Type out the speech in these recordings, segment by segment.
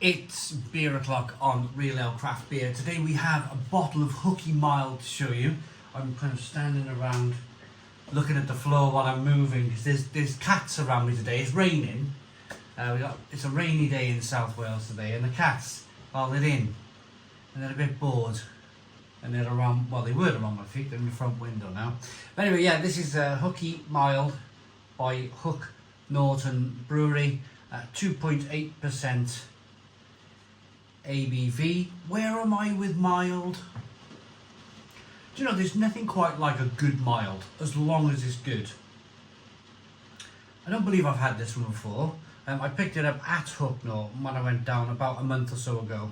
It's beer o'clock on Real Ale Craft Beer. Today we have a bottle of Hooky Mild to show you. I'm kind of standing around looking at the floor while I'm moving because there's cats around me today. It's raining. It's a rainy day in South Wales today, and the cats, well, they're in and they're a bit bored and they're around, well, they were around my feet. They're in the front window now. But anyway, yeah, this is Hooky Mild by Norton Brewery, 2.8% ABV. Where am I with mild? Do you know, there's nothing quite like a good mild, as long as it's good. I don't believe I've had this one before. I picked it up at Hook Norton when I went down about a month or so ago.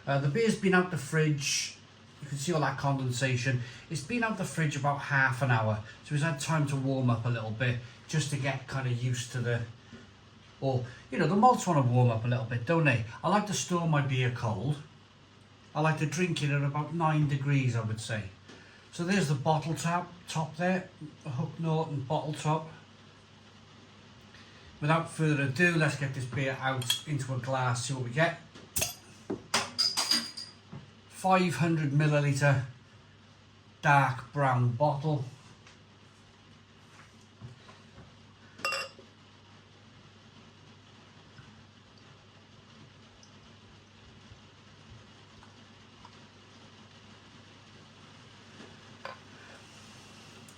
The beer's been out the fridge. You can see all that condensation. It's been out the fridge about half an hour, so it's had time to warm up a little bit, just to get kind of used to the, or, you know, the malts want to warm up a little bit, don't they? I like to store my beer cold. I like to drink it at about 9 degrees, I would say. So there's the bottle top there, the Hook Norton bottle top. Without further ado, let's get this beer out into a glass, see what we get. 500 milliliter dark brown bottle.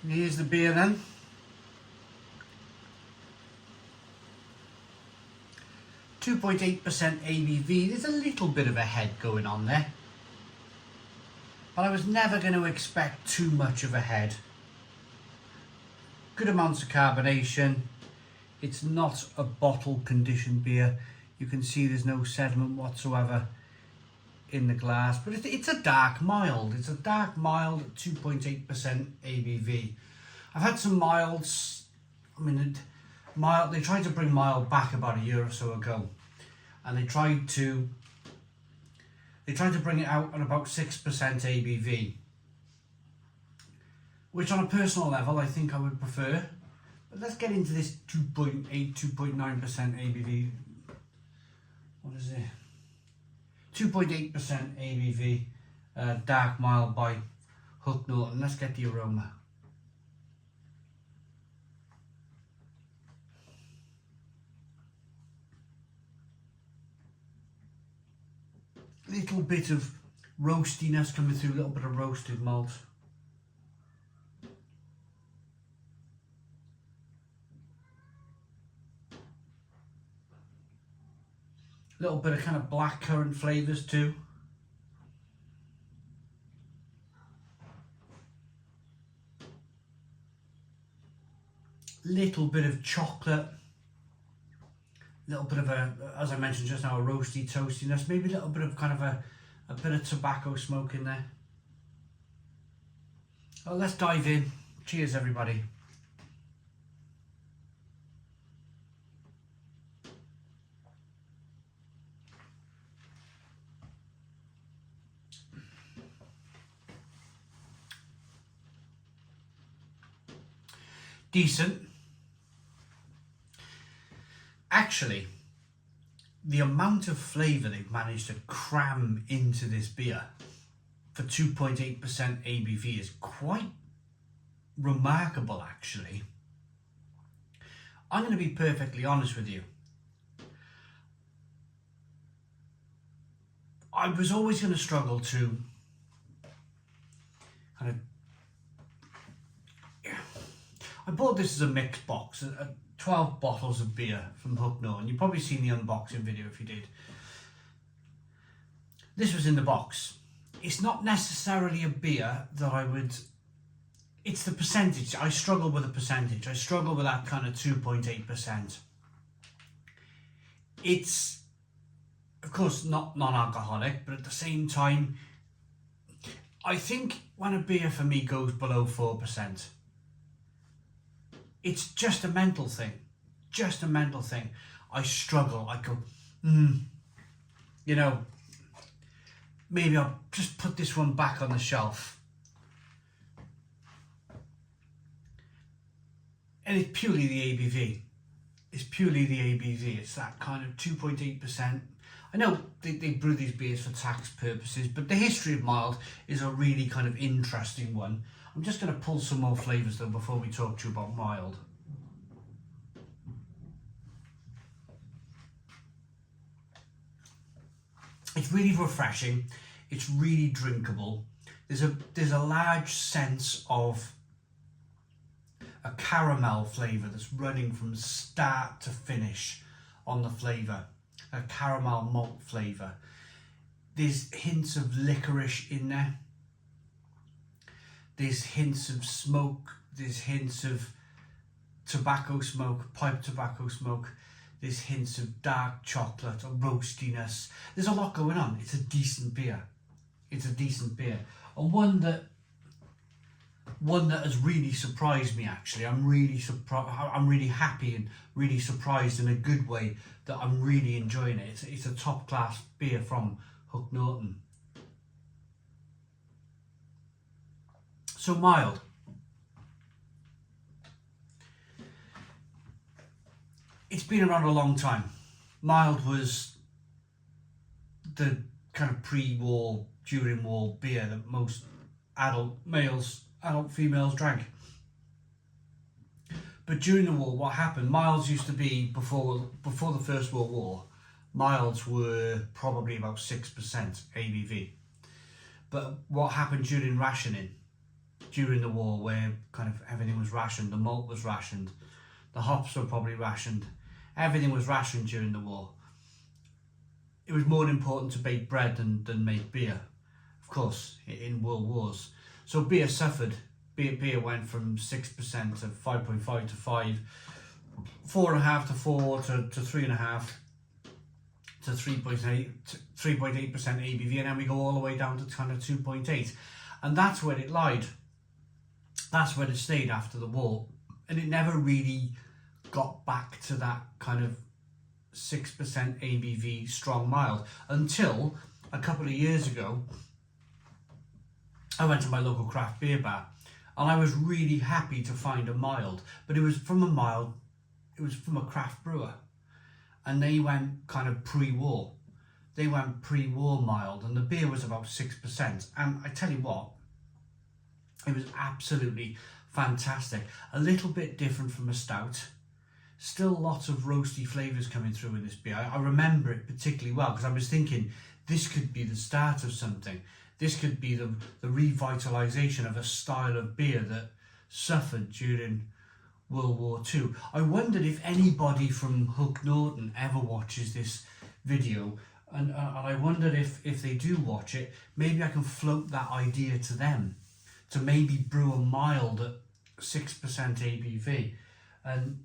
Here's the beer then. .8% ABV. There's a little bit of a head going on there, but I was never going to expect too much of a head. Good amounts of carbonation. It's not a bottle conditioned beer. You can see there's no sediment whatsoever in the glass, but it's a dark mild. It's a dark mild at 2.8% ABV. I've had some milds. I mean, they tried to bring mild back about a year or so ago, and they tried to bring it out at about 6% ABV, which on a personal level I think I would prefer. But let's get into this 2.9% ABV. What is it? 2.8% ABV, dark mild by Hook Norton. Let's get the aroma. Little bit of roastiness coming through, a little bit of roasted malt. A little bit of kind of blackcurrant flavours too. Little bit of chocolate. Little bit of a, as I mentioned just now, a roasty toastiness. Maybe a little bit of kind of a bit of tobacco smoke in there. Well, let's dive in. Cheers, everybody. Decent. Actually, the amount of flavour they've managed to cram into this beer for 2.8% ABV is quite remarkable, actually. I'm going to be perfectly honest with you. I was always going to struggle to kind of... I bought this as a mixed box, 12 bottles of beer from Hook Norton. You've probably seen the unboxing video if you did. This was in the box. It's not necessarily a beer that I would... It's the percentage. I struggle with the percentage. I struggle with that kind of 2.8%. It's, of course, not non-alcoholic, but at the same time, I think when a beer for me goes below 4%, it's just a mental thing. Just a mental thing. I struggle. I go, you know, maybe I'll just put this one back on the shelf. And it's purely the ABV. It's purely the ABV. It's that kind of 2.8%. I know they brew these beers for tax purposes, but the history of mild is a really kind of interesting one. I'm just going to pull some more flavours though before we talk to you about mild. It's really refreshing. It's really drinkable. There's a large sense of a caramel flavour that's running from start to finish on the flavour. A caramel malt flavour. There's hints of licorice in there. There's hints of smoke. There's hints of tobacco smoke, pipe tobacco smoke. There's hints of dark chocolate or roastiness. There's a lot going on. It's a decent beer. It's a decent beer. And one that has really surprised me actually. I'm really surprised. I'm really happy and really surprised in a good way that I'm really enjoying it. It's a top class beer from Hook Norton. So mild. It's been around a long time. Mild was the kind of pre-war, during war beer that most adult females drank. But during the war, what happened? Milds used to be, before the First World War, milds were probably about 6% ABV. But what happened during rationing, during the war, where kind of everything was rationed, the malt was rationed, the hops were probably rationed, everything was rationed during the war. It was more important to bake bread than make beer, of course, in world wars. So beer suffered. Beer went from 6% to 5.5 to 5, 4.5 to 4 to 3.5 to 3.8% ABV, and then we go all the way down to kind of 2.8, and that's where it lied. That's where it stayed after the war, and it never really got back to that kind of 6% ABV strong mild until a couple of years ago. I went to my local craft beer bar and I was really happy to find a mild, but it was from a craft brewer, and they went kind of pre-war. They went pre-war mild, and the beer was about 6%, and I tell you what, it was absolutely fantastic. A little bit different from a stout. Still lots of roasty flavours coming through in this beer. I remember it particularly well because I was thinking this could be the start of something. This could be the revitalisation of a style of beer that suffered during World War II. I wondered if anybody from Hook Norton ever watches this video, and I wondered if they do watch it, maybe I can float that idea to them, to maybe brew a mild at 6% ABV. And